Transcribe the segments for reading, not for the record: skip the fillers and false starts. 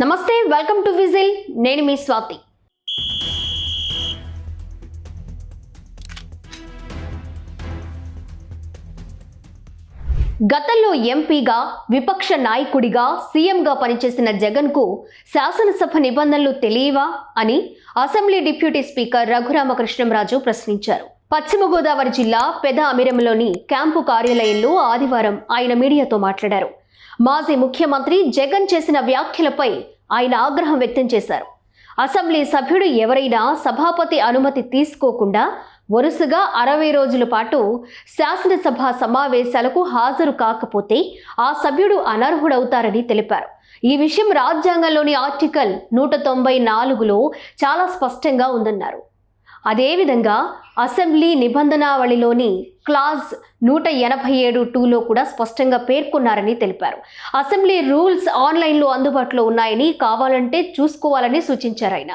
నమస్తే, welcome to whistle. నేను మీ స్వాతి. గతంలో ఎంపీగా, విపక్ష నాయకుడిగా, సీఎంగా పనిచేసిన జగన్కు శాసనసభ నిబంధనలు తెలియవా అని అసెంబ్లీ డిప్యూటీ స్పీకర్ రఘురామకృష్ణంరాజు ప్రశ్నించారు. పశ్చిమ గోదావరి జిల్లా పెద అమిరంలోని క్యాంపు కార్యాలయంలో ఆదివారం ఆయన మీడియాతో మాట్లాడారు. మాజీ ముఖ్యమంత్రి జగన్ చేసిన వ్యాఖ్యలపై ఆయన ఆగ్రహం వ్యక్తం చేశారు. అసెంబ్లీ సభ్యుడు ఎవరైనా సభాపతి అనుమతి తీసుకోకుండా వరుసగా 60 రోజుల పాటు శాసనసభ సమావేశాలకు హాజరు కాకపోతే ఆ సభ్యుడు అనర్హుడవుతారని తెలిపారు. ఈ విషయం రాజ్యాంగంలోని ఆర్టికల్ 194లో చాలా స్పష్టంగా ఉందన్నారు. అదేవిధంగా అసెంబ్లీ నిబంధనావళిలోని క్లాజ్ 187(2)లో కూడా స్పష్టంగా పేర్కొన్నారని తెలిపారు. అసెంబ్లీ రూల్స్ ఆన్లైన్లో అందుబాటులో ఉన్నాయని, కావాలంటే చూసుకోవాలని సూచించారు ఆయన.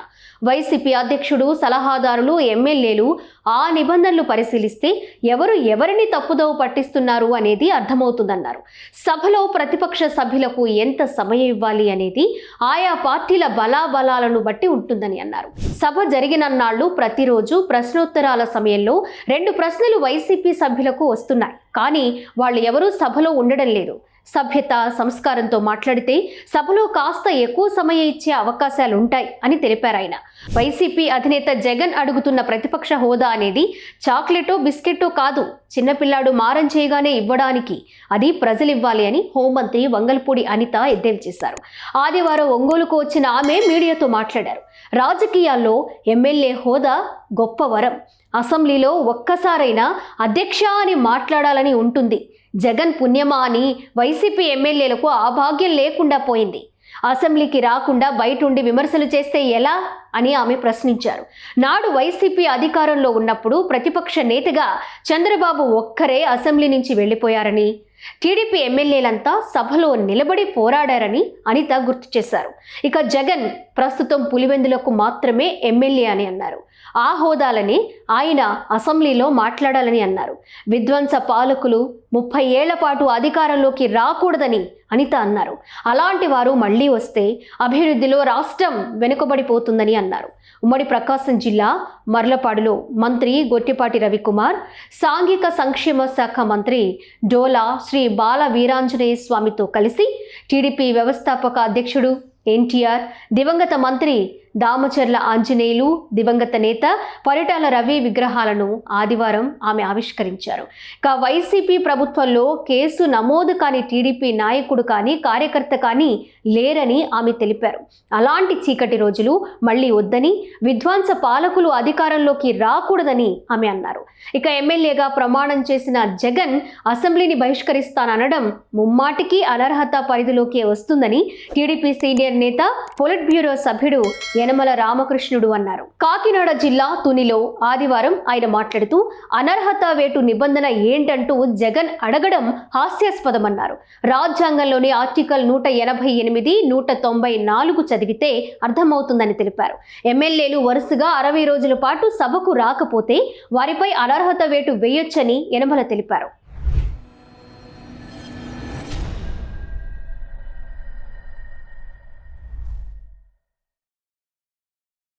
వైసీపీ అధ్యక్షుడు, సలహాదారులు, ఎమ్మెల్యేలు ఆ నిబంధనలు పరిశీలిస్తే ఎవరిని తప్పుదోవ పట్టిస్తున్నారు అనేది అర్థమవుతుందన్నారు. సభలో ప్రతిపక్ష సభ్యులకు ఎంత సమయం ఇవ్వాలి అనేది ఆయా పార్టీల బలాబలాలను బట్టి ఉంటుందని అన్నారు. సభ జరిగినన్నాళ్ళు ప్రతిరోజు ప్రశ్నోత్తరాల సమయంలో 2 ప్రశ్నలు వైసీపీ సభ్యులకు వస్తున్నాయి. కానీ వాళ్ళు ఎవరూ సభలో ఉండడం లేదు. సభ్యత, సంస్కారంతో మాట్లాడితే సభలో కాస్త ఎక్కువ సమయం ఇచ్చే అవకాశాలు ఉంటాయి అని తెలిపారు ఆయన. వైసీపీ అధినేత జగన్ అడుగుతున్న ప్రతిపక్ష హోదా అనేది చాక్లెటో బిస్కెట్టో కాదు, చిన్నపిల్లాడు మారం చేయగానే ఇవ్వడానికి, అది ప్రజలు ఇవ్వాలి అని హోంమంత్రి వంగల్పూడి అనిత ఎద్దేవా చేశారు. ఆదివారం ఒంగోలుకు వచ్చిన ఆమె మీడియాతో మాట్లాడారు. రాజకీయాల్లో ఎమ్మెల్యే హోదా గొప్ప వరం. అసెంబ్లీలో ఒక్కసారైనా అధ్యక్ష అని మాట్లాడాలని ఉంటుంది. జగన్ పుణ్యమా అని వైసీపీ ఎమ్మెల్యేలకు ఆ భాగ్యం లేకుండా పోయింది. అసెంబ్లీకి రాకుండా బయట ఉండి విమర్శలు చేస్తే ఎలా అని ఆమె ప్రశ్నించారు. నాడు వైసీపీ అధికారంలో ఉన్నప్పుడు ప్రతిపక్ష నేతగా చంద్రబాబు ఒక్కరే అసెంబ్లీ నుంచి వెళ్ళిపోయారని, టీడీపీ ఎమ్మెల్యేలంతా సభలో నిలబడి పోరాడారని అనిత గుర్తు చేశారు. ఇక జగన్ ప్రస్తుతం పులివెందులకు మాత్రమే ఎమ్మెల్యే అని అన్నారు. ఆ హోదాలని ఆయన అసెంబ్లీలో మాట్లాడాలని అన్నారు. విధ్వంస పాలకులు 30 ఏళ్ల పాటు అధికారంలోకి రాకూడదని అనిత అన్నారు. అలాంటి వారు మళ్లీ వస్తే అభివృద్ధిలో రాష్ట్రం వెనుకబడిపోతుందని అన్నారు. ఉమ్మడి ప్రకాశం జిల్లా మర్లపాడులో మంత్రి గొట్టిపాటి రవికుమార్, సాంఘిక సంక్షేమ శాఖ మంత్రి డోలా శ్రీ బాల వీరాంజనేయ స్వామితో కలిసి టీడీపీ వ్యవస్థాపక అధ్యక్షుడు ఎన్టీఆర్, దివంగత మంత్రి దామచర్ల ఆంజనేయులు, దివంగత నేత పరిటాల రవి విగ్రహాలను ఆదివారం ఆమె ఆవిష్కరించారు. ఇక వైసీపీ ప్రభుత్వంలో కేసు నమోదు కాని టీడీపీ నాయకుడు కానీ, కార్యకర్త కానీ లేరని ఆమె తెలిపారు. అలాంటి చీకటి రోజులు మళ్లీ వద్దని, విధ్వంస పాలకులు అధికారంలోకి రాకూడదని ఆమె అన్నారు. ఇక ఎమ్మెల్యేగా ప్రమాణం చేసిన జగన్ అసెంబ్లీని బహిష్కరిస్తాననడం ముమ్మాటికి అనర్హత పరిధిలోకి వస్తుందని టీడీపీ సీనియర్ నేత, పొలిట్ బ్యూరో సభ్యుడు యనమల రామకృష్ణుడు అన్నారు. కాకినాడ జిల్లా తునిలో ఆదివారం ఆయన మాట్లాడుతూ అనర్హత వేటు నిబంధన ఏంటంటూ జగన్ అడగడం హాస్యాస్పదమన్నారు. రాజ్యాంగంలోని ఆర్టికల్ 188, 194 చదివితే అర్థమవుతుందని తెలిపారు. ఎమ్మెల్యేలు వరుసగా 60 రోజుల పాటు సభకు రాకపోతే వారిపై అనర్హత వేటు వేయొచ్చని యనమల తెలిపారు.